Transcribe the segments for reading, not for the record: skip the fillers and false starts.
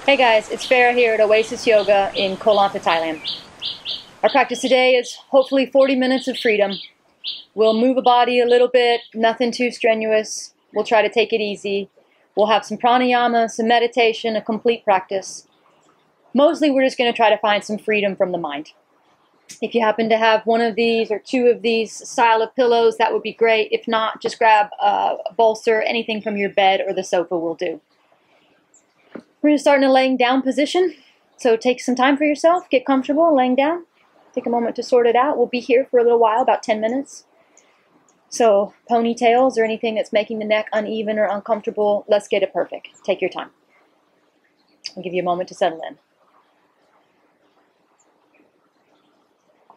Hey guys, it's Farra here at Oasis Yoga in Koh Lanta, Thailand. Our practice today is hopefully 40 minutes of freedom. We'll move the body a little bit, nothing too strenuous. We'll try to take it easy. We'll have some pranayama, some meditation, a complete practice. Mostly we're just going to try to find some freedom from the mind. If you happen to have one of these or two of these style of pillows, that would be great. If not, just grab a bolster, anything from your bed or the sofa will do. We're going to start in a laying down position. So take some time for yourself, get comfortable laying down. Take a moment to sort it out. We'll be here for a little while, about 10 minutes. So ponytails or anything that's making the neck uneven or uncomfortable, let's get it perfect. Take your time. I'll give you a moment to settle in.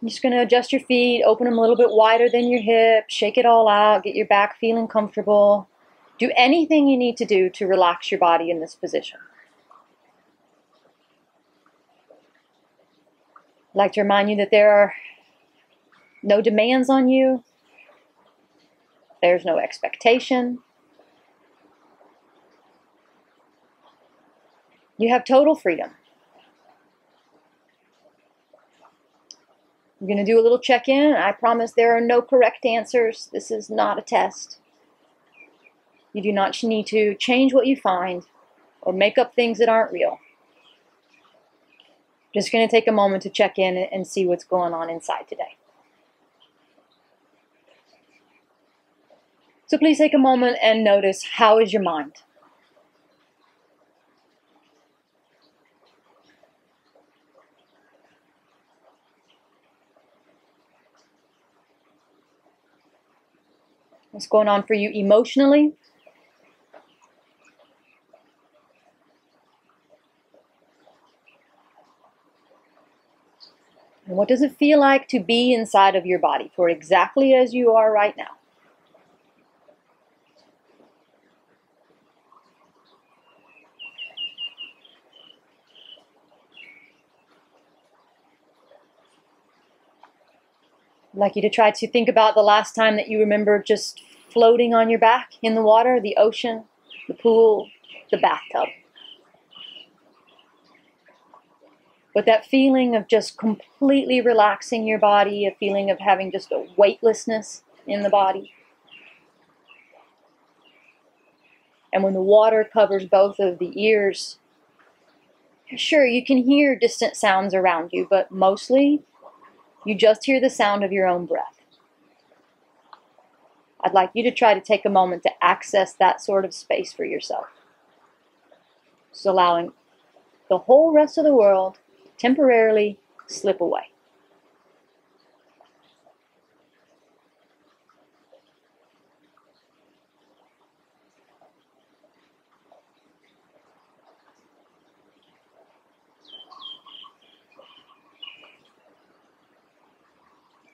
I'm just going to adjust your feet, open them a little bit wider than your hips, shake it all out, get your back feeling comfortable. Do anything you need to do to relax your body in this position. I'd like to remind you that there are no demands on you. There's no expectation. You have total freedom. We're going to do a little check-in. I promise there are no correct answers. This is not a test. You do not need to change what you find or make up things that aren't real. Just going to take a moment to check in and see what's going on inside today. So please take a moment and notice, how is your mind? What's going on for you emotionally? And what does it feel like to be inside of your body for exactly as you are right now? I'd like you to try to think about the last time that you remember just floating on your back in the water, the ocean, the pool, the bathtub. But that feeling of just completely relaxing your body, a feeling of having just a weightlessness in the body. And when the water covers both of the ears, sure, you can hear distant sounds around you, but mostly you just hear the sound of your own breath. I'd like you to try to take a moment to access that sort of space for yourself. Just allowing the whole rest of the world temporarily slip away.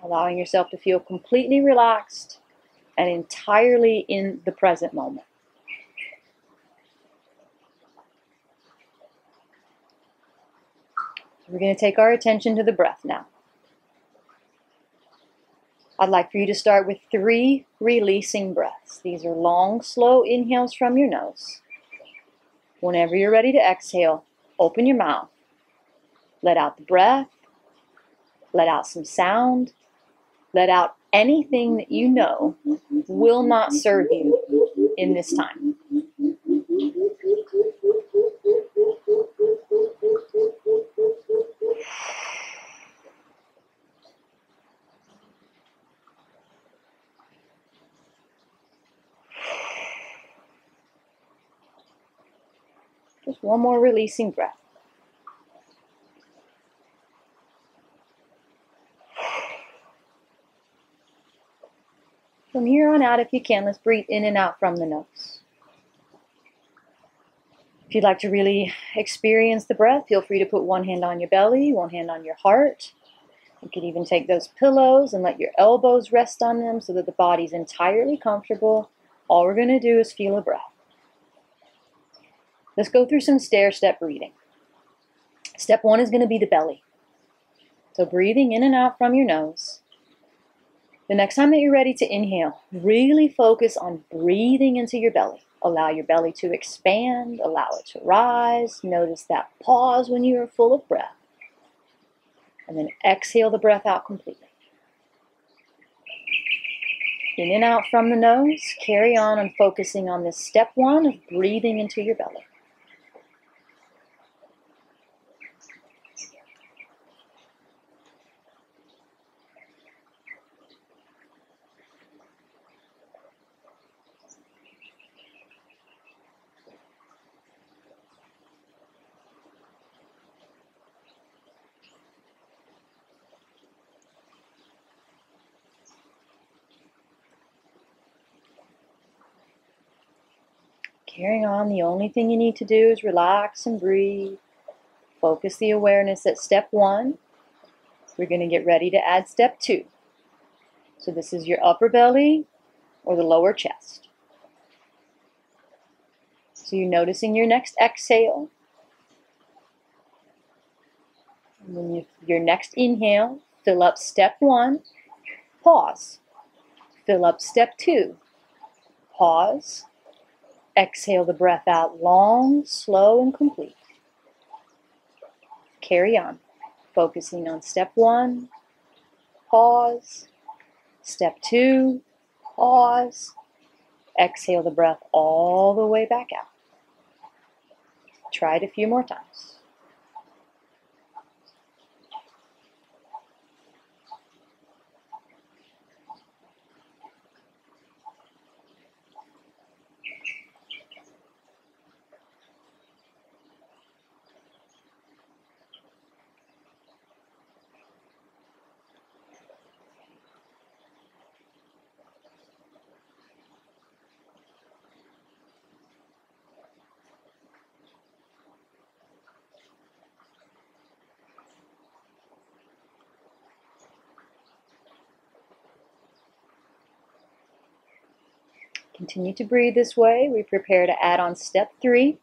Allowing yourself to feel completely relaxed and entirely in the present moment. We're going to take our attention to the breath now. I'd like for you to start with 3 releasing breaths. These are long, slow inhales from your nose. Whenever you're ready to exhale, open your mouth. Let out the breath. Let out some sound. Let out anything that you know will not serve you in this time. Just one more releasing breath. From here on out, if you can, let's breathe in and out from the nose. If you'd like to really experience the breath, feel free to put one hand on your belly, one hand on your heart. You could even take those pillows and let your elbows rest on them so that the body's entirely comfortable. All we're going to do is feel a breath. Let's go through some stair-step breathing. Step 1 is going to be the belly. So breathing in and out from your nose. The next time that you're ready to inhale, really focus on breathing into your belly. Allow your belly to expand, allow it to rise. Notice that pause when you are full of breath. And then exhale the breath out completely. In and out from the nose. Carry on and focusing on this step one of breathing into your belly. Carrying on, the only thing you need to do is relax and breathe. Focus the awareness at step one. We're going to get ready to add step two. So this is your upper belly or the lower chest. So you're noticing your next exhale. And then your next inhale, fill up step one, pause. Fill up step two, pause. Exhale the breath out long, slow, and complete. Carry on, focusing on step one, pause. Step two, pause. Exhale the breath all the way back out. Try it a few more times. Continue to breathe this way. We prepare to add on step three.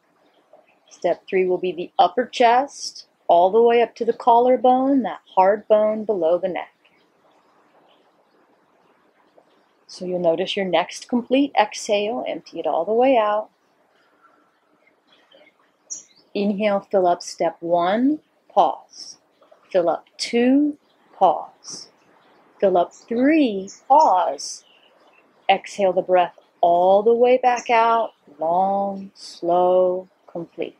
Step three will be the upper chest, all the way up to the collarbone, that hard bone below the neck. So you'll notice your next complete exhale, empty it all the way out. Inhale, fill up step one, pause. Fill up two, pause. Fill up three, pause. Exhale the breath all the way back out, long, slow, complete.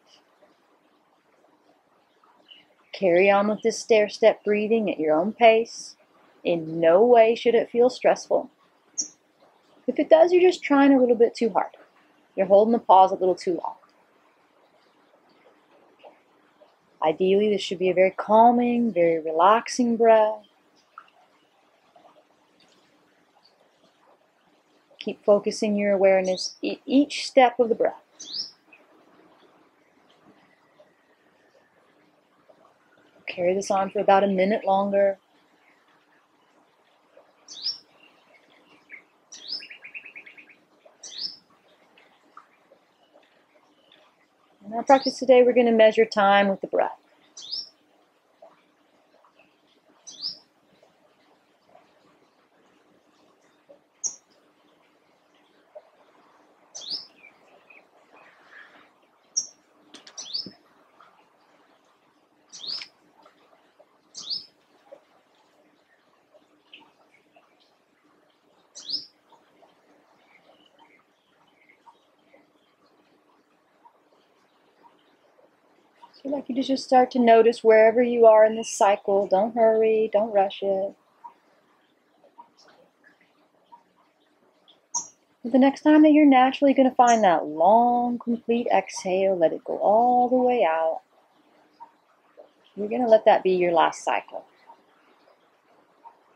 Carry on with this stair-step breathing at your own pace. In no way should it feel stressful. If it does, you're just trying a little bit too hard. You're holding the pause a little too long. Ideally, this should be a very calming, very relaxing breath. Keep focusing your awareness at each step of the breath. Carry this on for about a minute longer. In our practice today, we're going to measure time with the breath. I'd like you to just start to notice wherever you are in this cycle. Don't hurry, don't rush it. But the next time that you're naturally going to find that long, complete exhale, let it go all the way out. You're going to let that be your last cycle.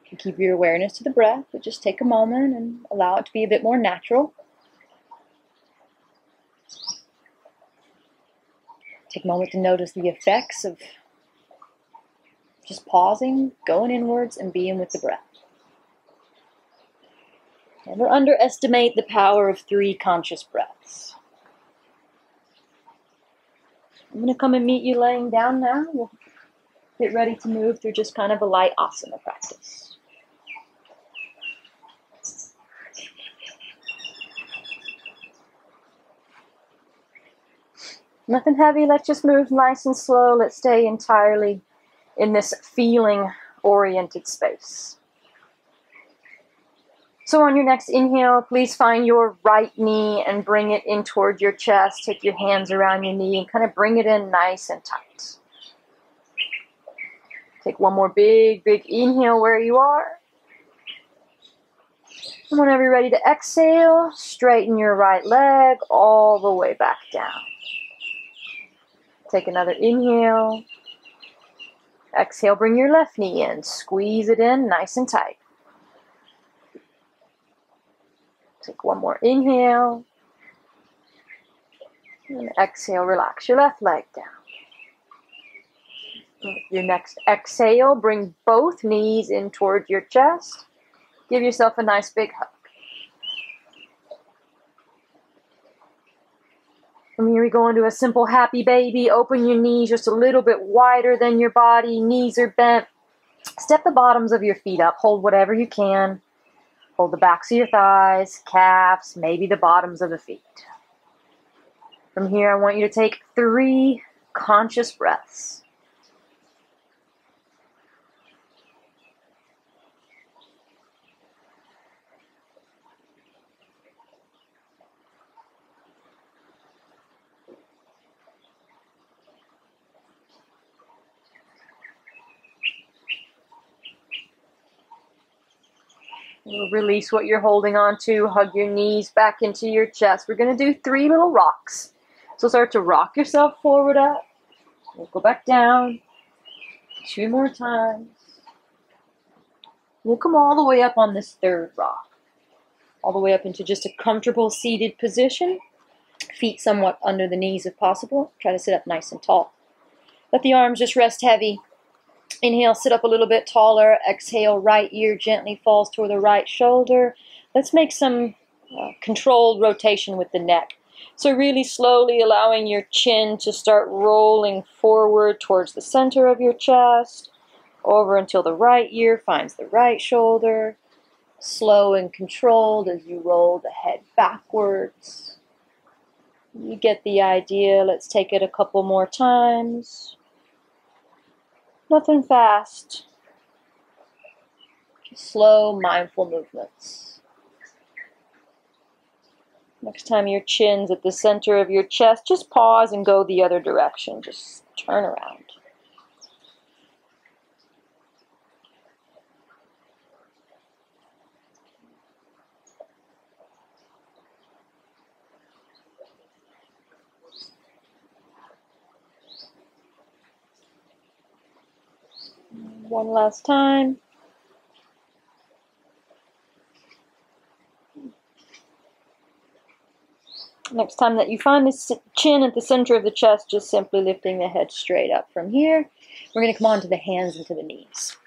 You can keep your awareness to the breath, but just take a moment and allow it to be a bit more natural. Take a moment to notice the effects of just pausing, going inwards, and being with the breath. Never underestimate the power of 3 conscious breaths. I'm going to come and meet you laying down now. We'll get ready to move through just kind of a light asana practice. Nothing heavy, let's just move nice and slow. Let's stay entirely in this feeling-oriented space. So on your next inhale, please find your right knee and bring it in toward your chest. Take your hands around your knee and kind of bring it in nice and tight. Take one more big inhale where you are. And whenever you're ready to exhale, straighten your right leg all the way back down. Take another inhale. Exhale, bring your left knee in. Squeeze it in nice and tight. Take one more inhale. And exhale, relax your left leg down. Your next exhale, bring both knees in toward your chest. Give yourself a nice big hug. From here we go into a simple happy baby. Open your knees just a little bit wider than your body. Knees are bent. Step the bottoms of your feet up. Hold whatever you can. Hold the backs of your thighs, calves, maybe the bottoms of the feet. From here, I want you to take 3 conscious breaths. Release what you're holding on to. Hug your knees back into your chest. We're going to do 3 little rocks. So start to rock yourself forward up. We'll go back down. 2 more times. We'll come all the way up on this 3rd rock. All the way up into just a comfortable seated position. Feet somewhat under the knees if possible. Try to sit up nice and tall. Let the arms just rest heavy. Inhale, sit up a little bit taller. Exhale, right ear gently falls toward the right shoulder. Let's make some controlled rotation with the neck. So really slowly allowing your chin to start rolling forward towards the center of your chest, over until the right ear finds the right shoulder. Slow and controlled as you roll the head backwards. You get the idea. Let's take it a couple more times. Nothing fast. Just slow, mindful movements. Next time your chin's at the center of your chest, just pause and go the other direction. Just turn around. One last time. Next time that you find the chin at the center of the chest, just simply lifting the head straight up from here. We're going to come on to the hands and to the knees.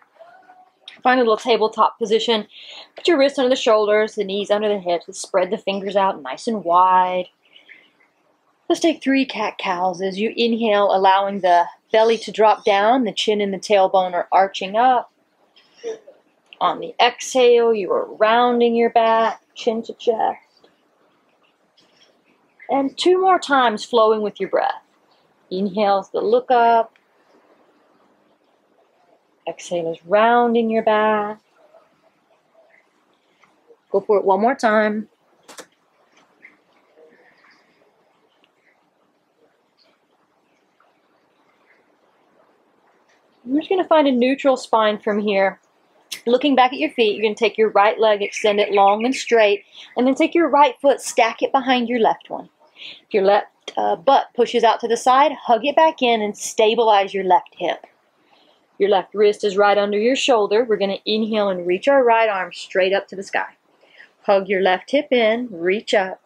Find a little tabletop position. Put your wrists under the shoulders, the knees under the hips. Let's spread the fingers out nice and wide. Let's take 3 cat-cows as you inhale, allowing the belly to drop down. The chin and the tailbone are arching up. On the exhale, you are rounding your back, chin to chest. And 2 more times flowing with your breath. Inhale is the look up. Exhale is rounding your back. Go for it one more time. You're just going to find a neutral spine from here. Looking back at your feet, you're going to take your right leg, extend it long and straight, and then take your right foot, stack it behind your left one. If your left butt pushes out to the side, hug it back in and stabilize your left hip. Your left wrist is right under your shoulder. We're going to inhale and reach our right arm straight up to the sky. Hug your left hip in, reach up.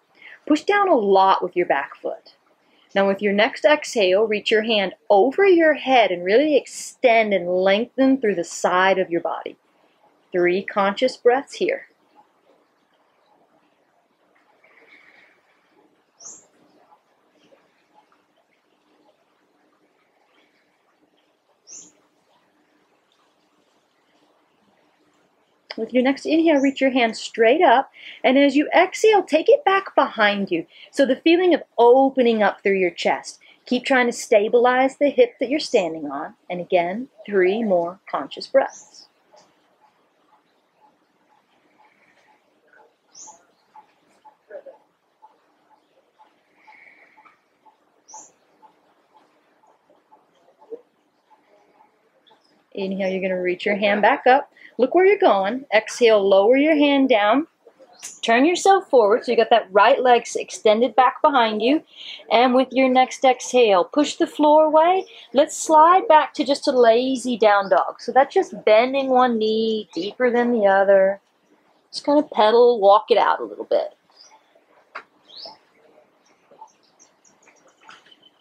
Push down a lot with your back foot. Now with your next exhale, reach your hand over your head and really extend and lengthen through the side of your body. 3 conscious breaths here. With your next inhale, reach your hand straight up, and as you exhale, take it back behind you. So the feeling of opening up through your chest. Keep trying to stabilize the hip that you're standing on. And again, 3 more conscious breaths. Inhale, you're going to reach your hand back up. Look where you're going. Exhale, lower your hand down. Turn yourself forward so you got that right leg extended back behind you. And with your next exhale, push the floor away. Let's slide back to just a lazy down dog. So that's just bending one knee deeper than the other. Just kind of pedal, walk it out a little bit.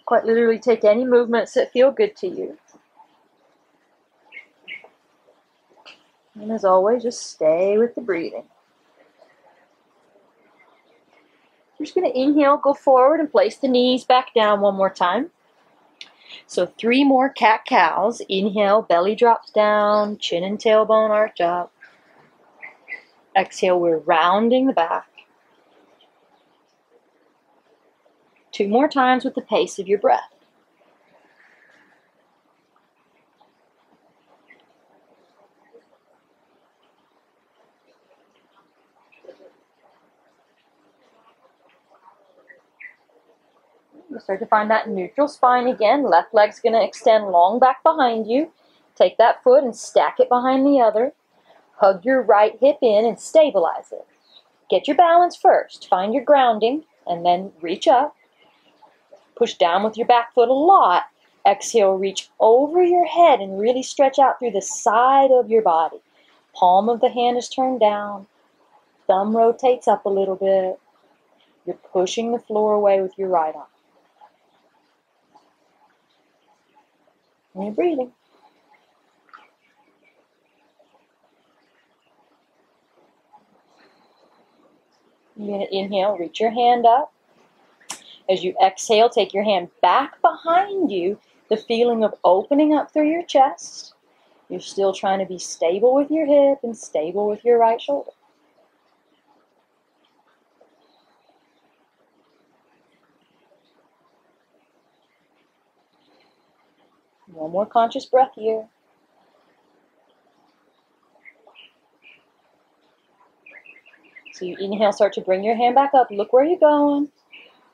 Quite literally take any movements that feel good to you. And as always, just stay with the breathing. We're just going to inhale, go forward, and place the knees back down one more time. So 3 more cat-cows. Inhale, belly drops down, chin and tailbone arch up. Exhale, we're rounding the back. 2 more times with the pace of your breath. You start to find that neutral spine again. Left leg's going to extend long back behind you. Take that foot and stack it behind the other. Hug your right hip in and stabilize it. Get your balance first. Find your grounding and then reach up. Push down with your back foot a lot. Exhale, reach over your head and really stretch out through the side of your body. Palm of the hand is turned down. Thumb rotates up a little bit. You're pushing the floor away with your right arm. And you're breathing. You're going to inhale, reach your hand up. As you exhale, take your hand back behind you. The feeling of opening up through your chest. You're still trying to be stable with your hip and stable with your right shoulder. One more conscious breath here. So you inhale, start to bring your hand back up. Look where you're going.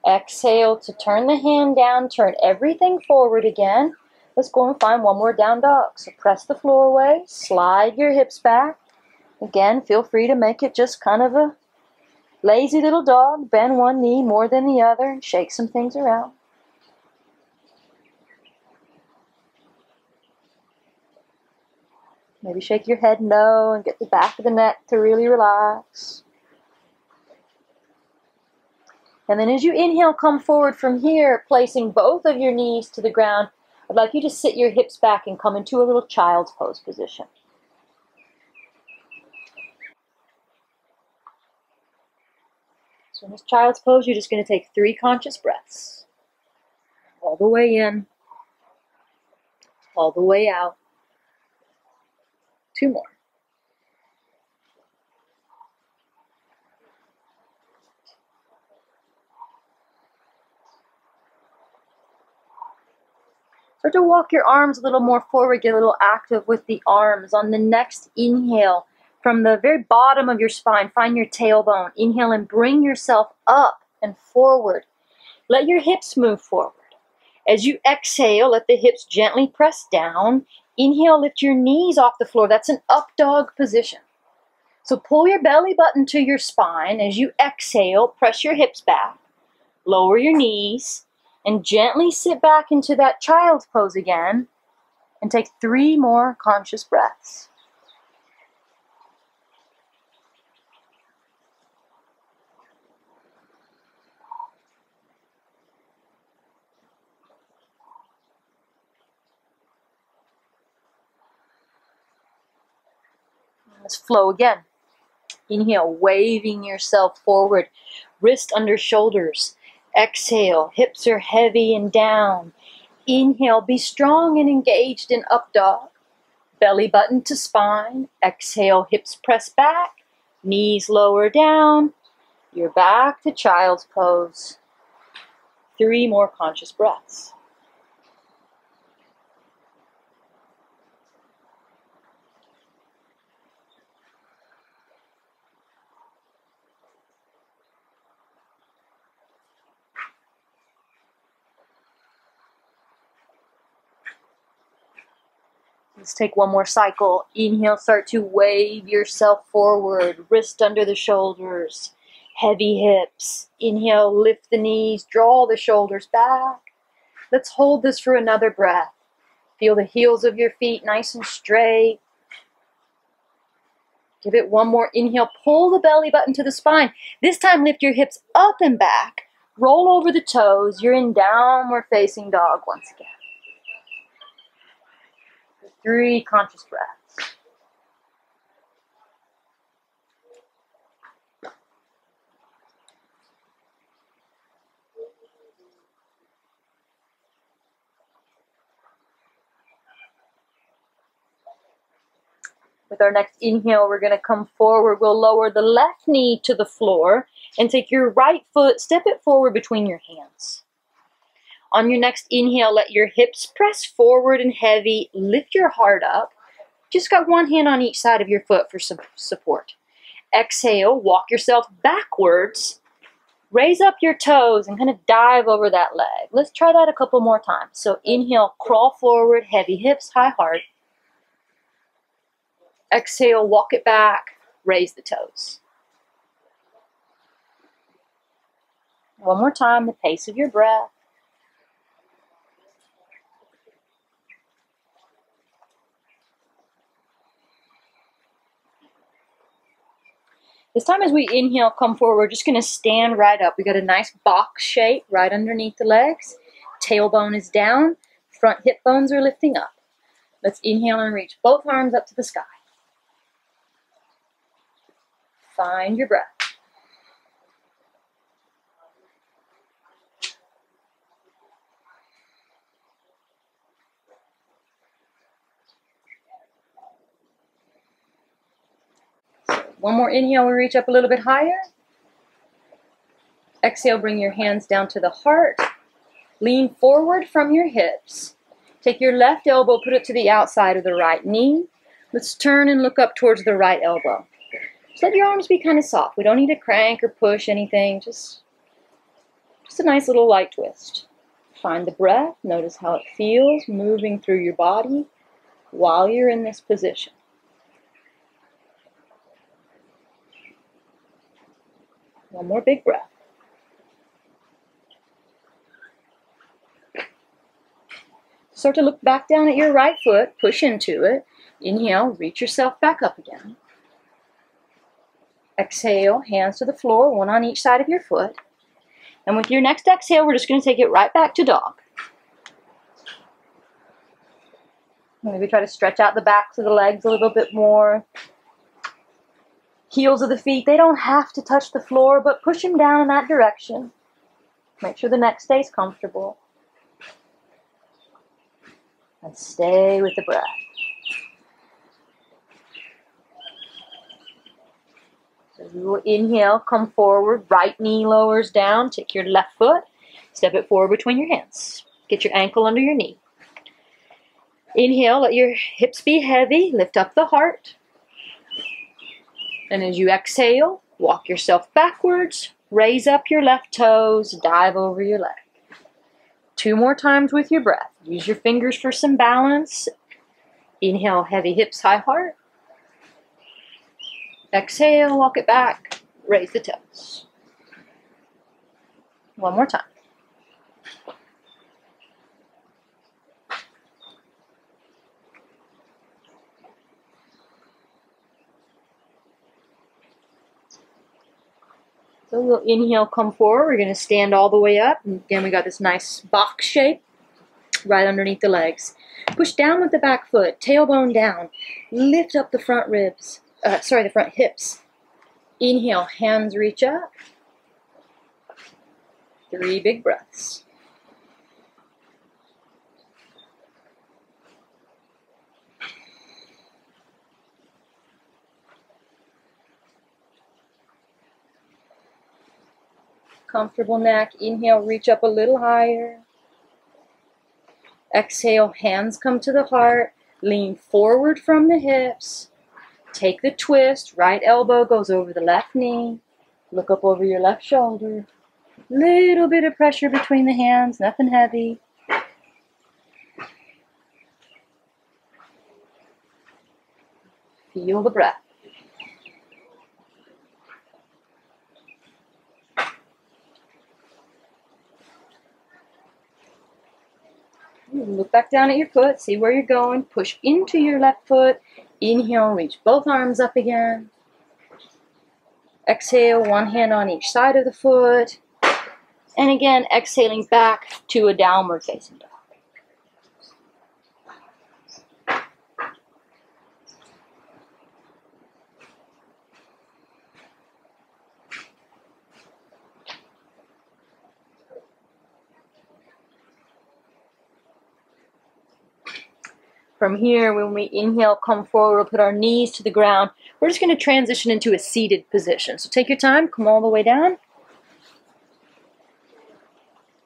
Exhale to turn the hand down. Turn everything forward again. Let's go and find one more down dog. So press the floor away. Slide your hips back. Again, feel free to make it just kind of a lazy little dog. Bend one knee more than the other and shake some things around. Maybe shake your head no and get the back of the neck to really relax. And then as you inhale, come forward from here, placing both of your knees to the ground. I'd like you to sit your hips back and come into a little child's pose position. So in this child's pose, you're just going to take 3 conscious breaths. All the way in, all the way out. 2 more. Start to walk your arms a little more forward, get a little active with the arms. On the next inhale, from the very bottom of your spine, find your tailbone. Inhale and bring yourself up and forward. Let your hips move forward. As you exhale, let the hips gently press down. Inhale, lift your knees off the floor. That's an up dog position. So pull your belly button to your spine. As you exhale, press your hips back. Lower your knees. And gently sit back into that child's pose again. And take 3 more conscious breaths. Let's flow again. Inhale, waving yourself forward. Wrist under shoulders. Exhale, hips are heavy and down. Inhale, be strong and engaged in up dog. Belly button to spine. Exhale, hips press back. Knees lower down. You're back to child's pose. 3 more conscious breaths. Let's take one more cycle. Inhale, start to wave yourself forward, wrist under the shoulders, heavy hips. Inhale, lift the knees, draw the shoulders back. Let's hold this for another breath. Feel the heels of your feet nice and straight. Give it one more inhale. Pull the belly button to the spine. This time lift your hips up and back. Roll over the toes. You're in downward facing dog once again. 3 conscious breaths. With our next inhale, we're going to come forward. We'll lower the left knee to the floor and take your right foot, step it forward between your hands. On your next inhale, let your hips press forward and heavy. Lift your heart up. Just got one hand on each side of your foot for some support. Exhale, walk yourself backwards. Raise up your toes and kind of dive over that leg. Let's try that a couple more times. So inhale, crawl forward, heavy hips, high heart. Exhale, walk it back, raise the toes. One more time, the pace of your breath. This time as we inhale, come forward, we're just going to stand right up. We got a nice box shape right underneath the legs. Tailbone is down, front hip bones are lifting up. Let's inhale and reach both arms up to the sky. Find your breath. One more inhale, we reach up a little bit higher. Exhale, bring your hands down to the heart. Lean forward from your hips. Take your left elbow, put it to the outside of the right knee. Let's turn and look up towards the right elbow. Just let your arms be kind of soft. We don't need to crank or push anything. Just a nice little light twist. Find the breath. Notice how it feels moving through your body while you're in this position. One more big breath. Start to look back down at your right foot. Push into it. Inhale, reach yourself back up again. Exhale, hands to the floor, one on each side of your foot. And with your next exhale, we're just going to take it right back to dog. Maybe try to stretch out the backs of the legs a little bit more. Heels of the feet, they don't have to touch the floor, but push them down in that direction. Make sure the neck stays comfortable. And stay with the breath. So you will inhale, come forward, right knee lowers down, take your left foot, step it forward between your hands. Get your ankle under your knee. Inhale, let your hips be heavy, lift up the heart. And as you exhale, walk yourself backwards, raise up your left toes, dive over your leg. 2 more times with your breath. Use your fingers for some balance. Inhale, heavy hips, high heart. Exhale, walk it back, raise the toes. One more time. So we'll inhale, come forward. We're going to stand all the way up. And again, we got this nice box shape right underneath the legs. Push down with the back foot, tailbone down. Lift up the front ribs. The front hips. Inhale, hands reach up. 3 big breaths. Comfortable neck. Inhale, reach up a little higher. Exhale, hands come to the heart. Lean forward from the hips. Take the twist. Right elbow goes over the left knee. Look up over your left shoulder. Little bit of pressure between the hands, nothing heavy. Feel the breath. Look back down at your foot, see where you're going, push into your left foot, inhale, reach both arms up again. Exhale, one hand on each side of the foot, and again, exhaling back to a downward facing dog. From here, when we inhale, come forward, we'll put our knees to the ground. We're just going to transition into a seated position. So take your time, come all the way down.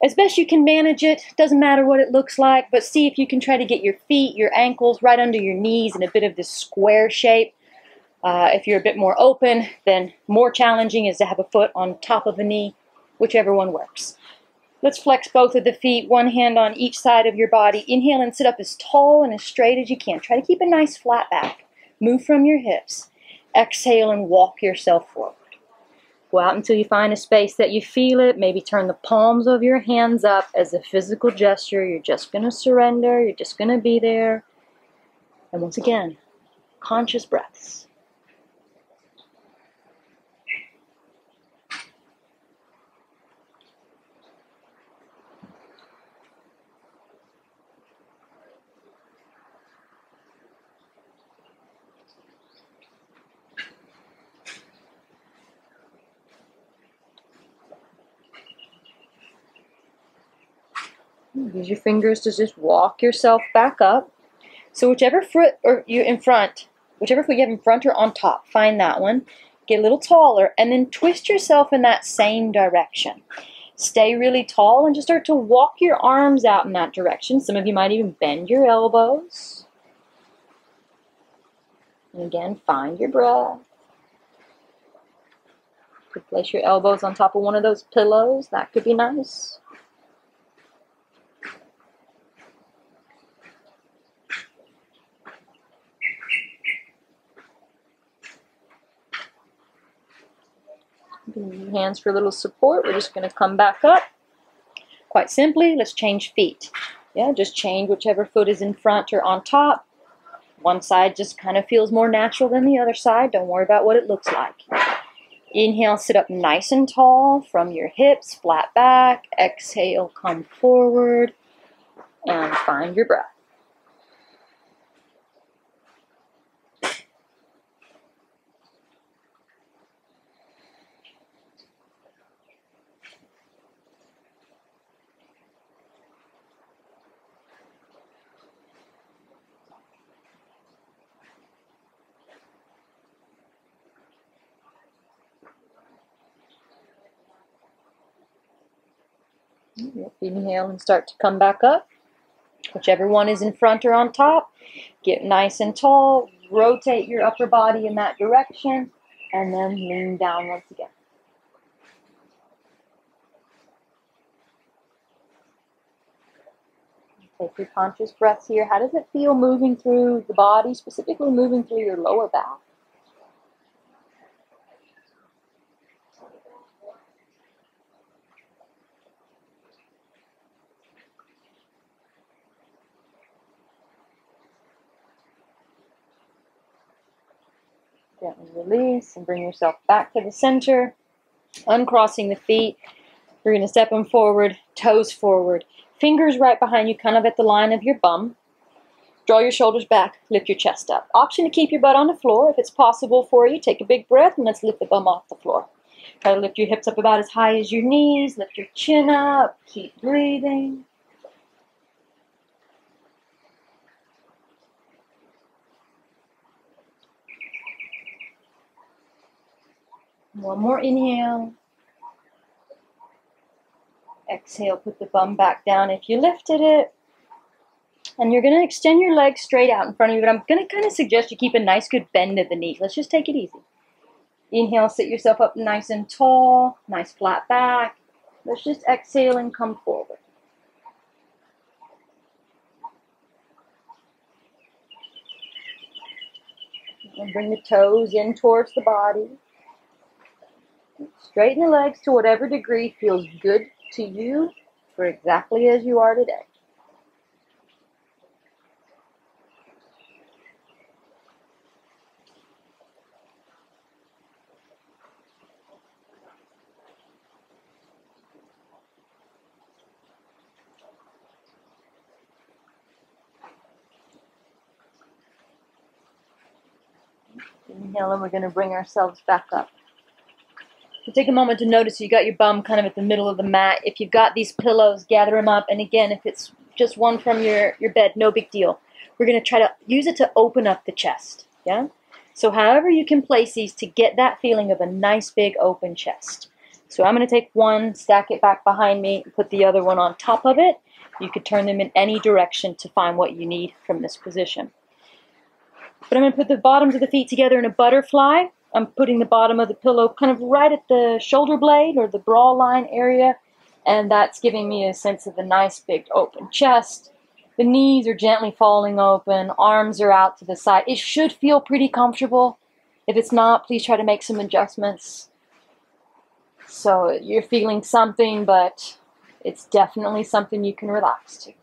As best you can manage it, doesn't matter what it looks like, but see if you can try to get your feet, your ankles right under your knees in a bit of this square shape. If you're a bit more open, then more challenging is to have a foot on top of a knee, whichever one works. Let's flex both of the feet, one hand on each side of your body. Inhale and sit up as tall and as straight as you can. Try to keep a nice flat back. Move from your hips. Exhale and walk yourself forward. Go out until you find a space that you feel it. Maybe turn the palms of your hands up as a physical gesture. You're just going to surrender. You're just going to be there. And once again, conscious breaths. Use your fingers to just walk yourself back up. So whichever foot you have in front or on top, find that one. Get a little taller and then twist yourself in that same direction. Stay really tall and just start to walk your arms out in that direction. Some of you might even bend your elbows. And again, find your breath. You could place your elbows on top of one of those pillows. That could be nice. Hands for a little support. We're just going to come back up. Quite simply, let's change feet. Yeah, just change whichever foot is in front or on top. One side just kind of feels more natural than the other side. Don't worry about what it looks like. Inhale, sit up nice and tall from your hips, flat back. Exhale, come forward and find your breath. Inhale and start to come back up. Whichever one is in front or on top, get nice and tall. Rotate your upper body in that direction and then lean down once again. Take your conscious breaths here. How does it feel moving through the body, specifically moving through your lower back? Gently release and bring yourself back to the center. Uncrossing the feet. You're going to step them forward, toes forward. Fingers right behind you, kind of at the line of your bum. Draw your shoulders back, lift your chest up. Option to keep your butt on the floor. If it's possible for you, take a big breath and let's lift the bum off the floor. Try to lift your hips up about as high as your knees. Lift your chin up. Keep breathing. One more inhale. Exhale, put the bum back down if you lifted it. And you're going to extend your legs straight out in front of you, but I'm going to kind of suggest you keep a nice good bend at the knees. Let's just take it easy. Inhale, sit yourself up nice and tall, nice flat back. Let's just exhale and come forward. And bring the toes in towards the body. Straighten the legs to whatever degree feels good to you for exactly as you are today. Inhale, and we're going to bring ourselves back up. So take a moment to notice you got your bum kind of at the middle of the mat. If you've got these pillows, gather them up. And again, if it's just one from your bed, no big deal. We're going to try to use it to open up the chest. Yeah? So however you can place these to get that feeling of a nice big open chest. So I'm going to take one, stack it back behind me, and put the other one on top of it. You could turn them in any direction to find what you need from this position. But I'm going to put the bottoms of the feet together in a butterfly. I'm putting the bottom of the pillow kind of right at the shoulder blade or the bra line area. And that's giving me a sense of a nice big open chest. The knees are gently falling open. Arms are out to the side. It should feel pretty comfortable. If it's not, please try to make some adjustments. So you're feeling something, but it's definitely something you can relax to.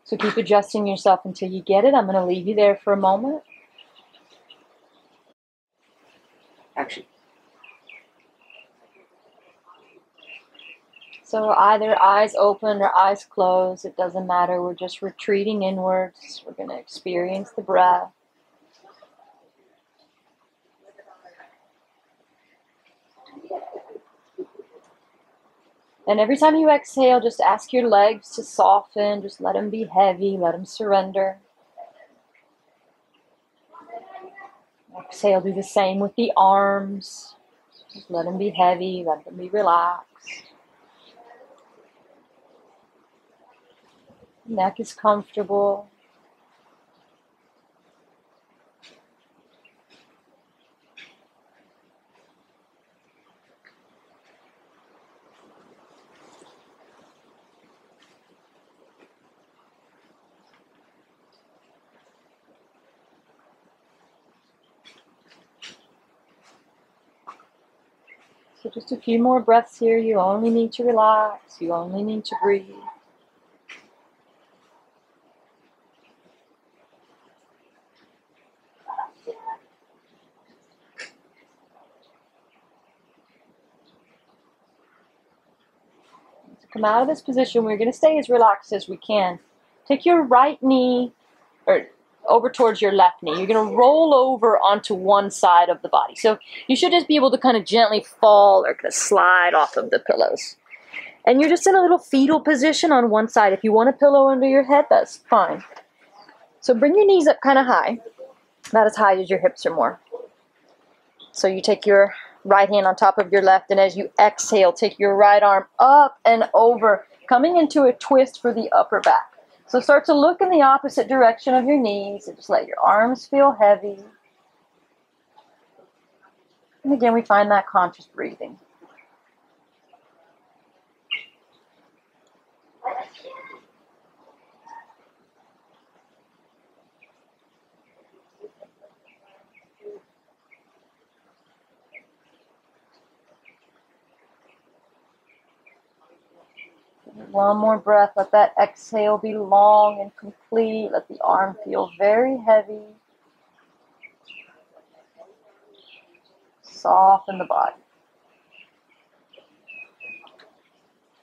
So keep adjusting yourself until you get it. I'm going to leave you there for a moment. Action. So either eyes open or eyes closed, it doesn't matter. We're just retreating inwards. We're going to experience the breath. And every time you exhale, just ask your legs to soften. Just let them be heavy. Let them surrender. Exhale, do the same with the arms. Just let them be heavy. Let them be relaxed. Neck is comfortable. So just a few more breaths here. You only need to relax. You only need to breathe. To come out of this position, we're going to stay as relaxed as we can. Take your right knee over towards your left knee. You're going to roll over onto one side of the body. So you should just be able to kind of gently fall or kind of slide off of the pillows. And you're just in a little fetal position on one side. If you want a pillow under your head, that's fine. So bring your knees up kind of high, not as high as your hips or more. So you take your right hand on top of your left, and as you exhale, take your right arm up and over, coming into a twist for the upper back. So start to look in the opposite direction of your knees and just let your arms feel heavy. And again, we find that conscious breathing. One more breath. Let that exhale be long and complete. Let the arm feel very heavy. Soften the body.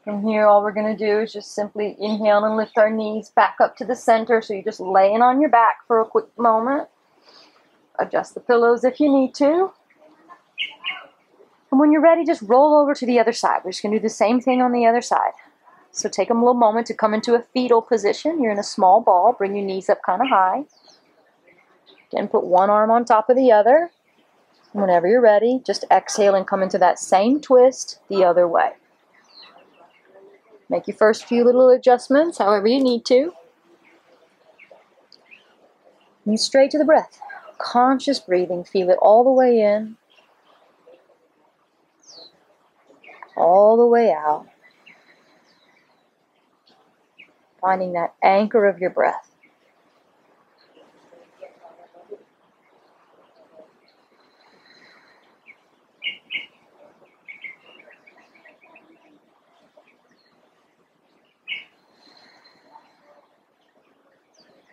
From here, all we're going to do is just simply inhale and lift our knees back up to the center. So you're just laying on your back for a quick moment. Adjust the pillows if you need to. And when you're ready, just roll over to the other side. We're just going to do the same thing on the other side. So take a little moment to come into a fetal position. You're in a small ball. Bring your knees up kind of high. Again, put one arm on top of the other. And whenever you're ready, just exhale and come into that same twist the other way. Make your first few little adjustments, however you need to. And straight to the breath. Conscious breathing. Feel it all the way in. All the way out. Finding that anchor of your breath.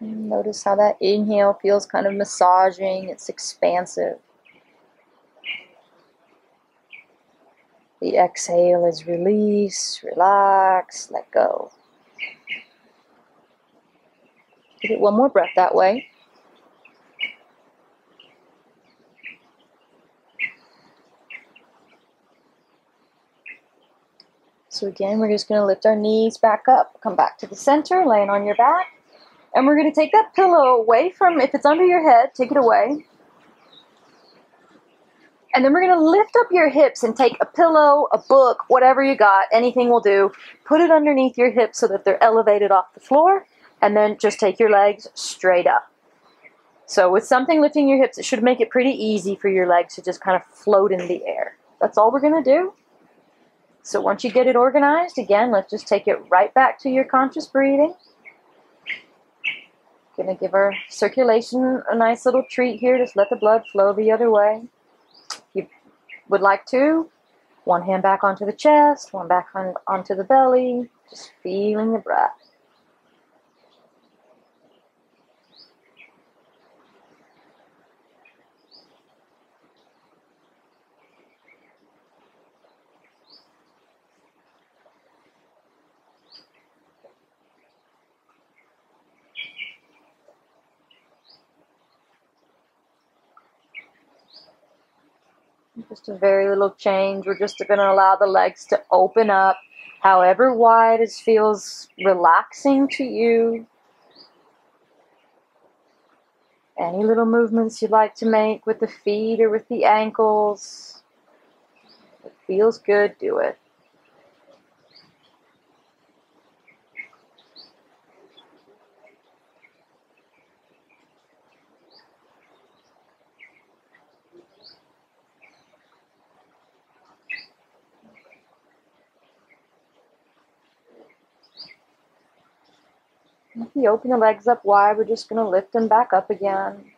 Notice how that inhale feels kind of massaging, it's expansive. The exhale is release, relax, let go. Give it one more breath that way. So again, we're just going to lift our knees back up, come back to the center, laying on your back. And we're going to take that pillow away from, if it's under your head, take it away. And then we're going to lift up your hips and take a pillow, a book, whatever you got, anything will do. Put it underneath your hips so that they're elevated off the floor. And then just take your legs straight up. So with something lifting your hips, it should make it pretty easy for your legs to just kind of float in the air. That's all we're going to do. So once you get it organized, again, let's just take it right back to your conscious breathing. Going to give our circulation a nice little treat here. Just let the blood flow the other way. If you would like to, one hand back onto the chest, one back onto the belly, just feeling the breath. Just a very little change. We're just going to allow the legs to open up however wide it feels relaxing to you. Any little movements you'd like to make with the feet or with the ankles. If it feels good, do it. If you open the legs up wide, we're just going to lift them back up again.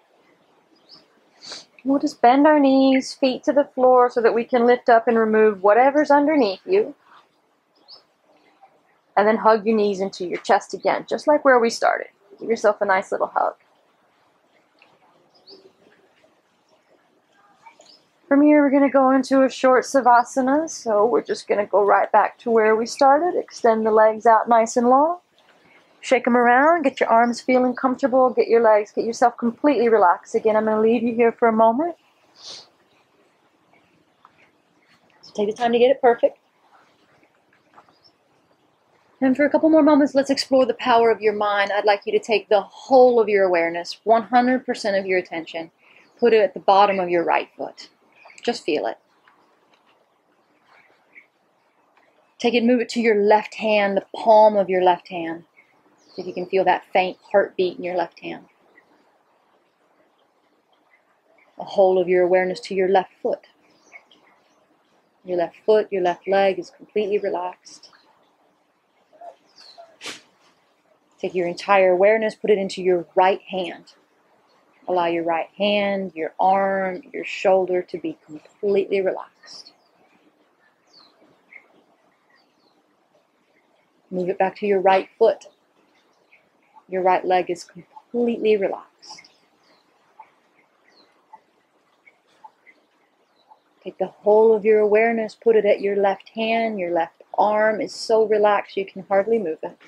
We'll just bend our knees, feet to the floor so that we can lift up and remove whatever's underneath you. And then hug your knees into your chest again, just like where we started. Give yourself a nice little hug. From here, we're going to go into a short Savasana. So we're just going to go right back to where we started. Extend the legs out nice and long. Shake them around, get your arms feeling comfortable, get yourself completely relaxed. Again, I'm going to leave you here for a moment. So take the time to get it perfect. And for a couple more moments, let's explore the power of your mind. I'd like you to take the whole of your awareness, 100% of your attention, put it at the bottom of your right foot. Just feel it. Take it, move it to your left hand, the palm of your left hand. See if you can feel that faint heartbeat in your left hand. The whole of your awareness to your left foot. Your left foot, your left leg is completely relaxed. Take your entire awareness, put it into your right hand. Allow your right hand, your arm, your shoulder to be completely relaxed. Move it back to your right foot. Your right leg is completely relaxed. Take the whole of your awareness, put it at your left hand. Your left arm is so relaxed you can hardly move it.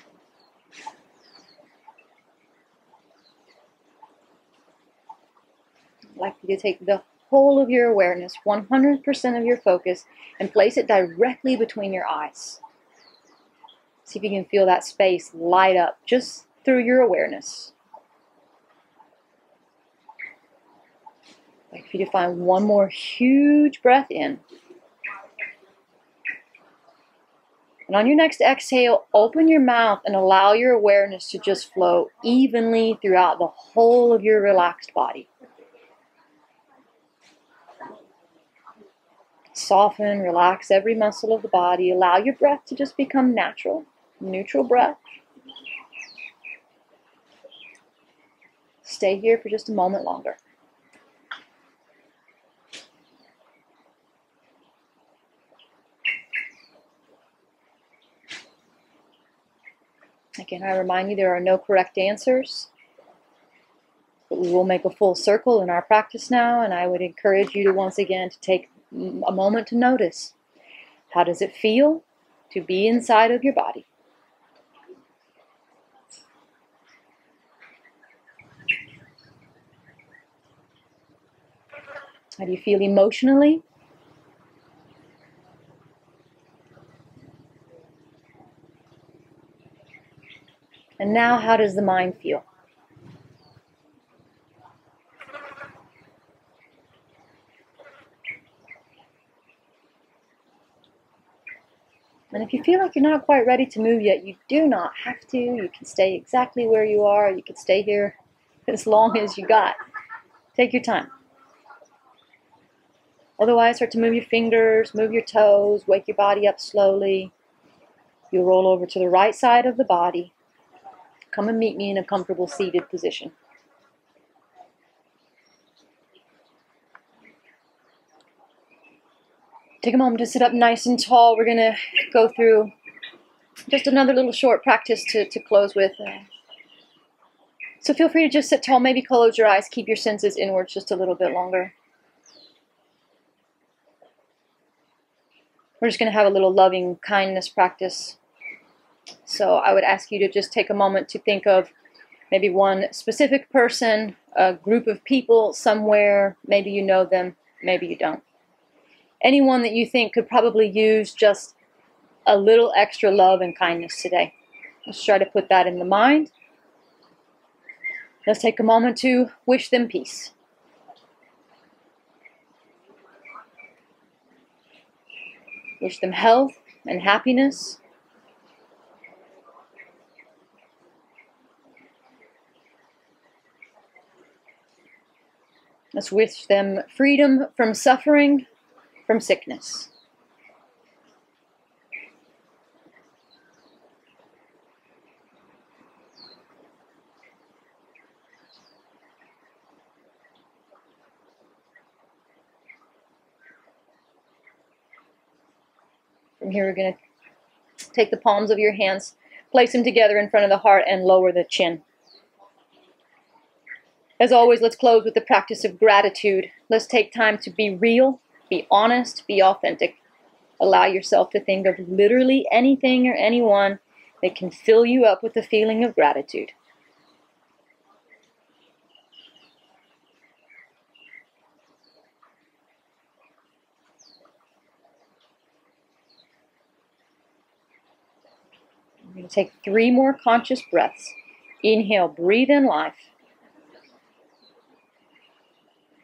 I'd like you to take the whole of your awareness, 100% of your focus, and place it directly between your eyes. See if you can feel that space light up just through your awareness. I'd like for you to find one more huge breath in. And on your next exhale, open your mouth and allow your awareness to just flow evenly throughout the whole of your relaxed body. Soften, relax every muscle of the body. Allow your breath to just become natural, neutral breath. Stay here for just a moment longer. Again, I remind you there are no correct answers. We will make a full circle in our practice now, and I would encourage you to once again to take a moment to notice. How does it feel to be inside of your body? How do you feel emotionally? And now, how does the mind feel? And if you feel like you're not quite ready to move yet, you do not have to. You can stay exactly where you are. You can stay here as long as you got. Take your time. Otherwise, start to move your fingers, move your toes, wake your body up slowly. You'll roll over to the right side of the body. Come and meet me in a comfortable seated position. Take a moment to sit up nice and tall. We're going to go through just another little short practice to close with. So feel free to just sit tall, maybe close your eyes, keep your senses inwards just a little bit longer. We're just going to have a little loving kindness practice. So I would ask you to just take a moment to think of maybe one specific person, a group of people somewhere. Maybe you know them, maybe you don't. Anyone that you think could probably use just a little extra love and kindness today. Let's try to put that in the mind. Let's take a moment to wish them peace. Wish them health and happiness. Let's wish them freedom from suffering, from sickness. From here, we're going to take the palms of your hands, place them together in front of the heart, and lower the chin. As always, let's close with the practice of gratitude. Let's take time to be real, be honest, be authentic. Allow yourself to think of literally anything or anyone that can fill you up with a feeling of gratitude. We're going to take 3 more conscious breaths. Inhale, breathe in life.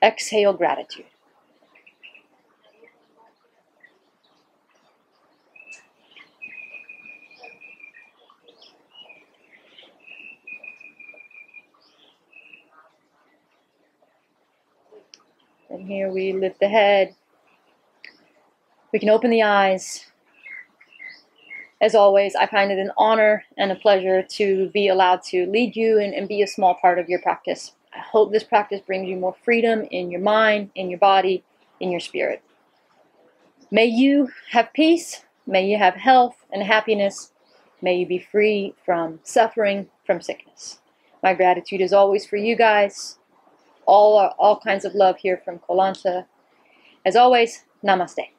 Exhale, gratitude. And here we lift the head. We can open the eyes. As always, I find it an honor and a pleasure to be allowed to lead you and be a small part of your practice. I hope this practice brings you more freedom in your mind, in your body, in your spirit. May you have peace. May you have health and happiness. May you be free from suffering, from sickness. My gratitude is always for you guys. All kinds of love here from Koh Lanta. As always, namaste.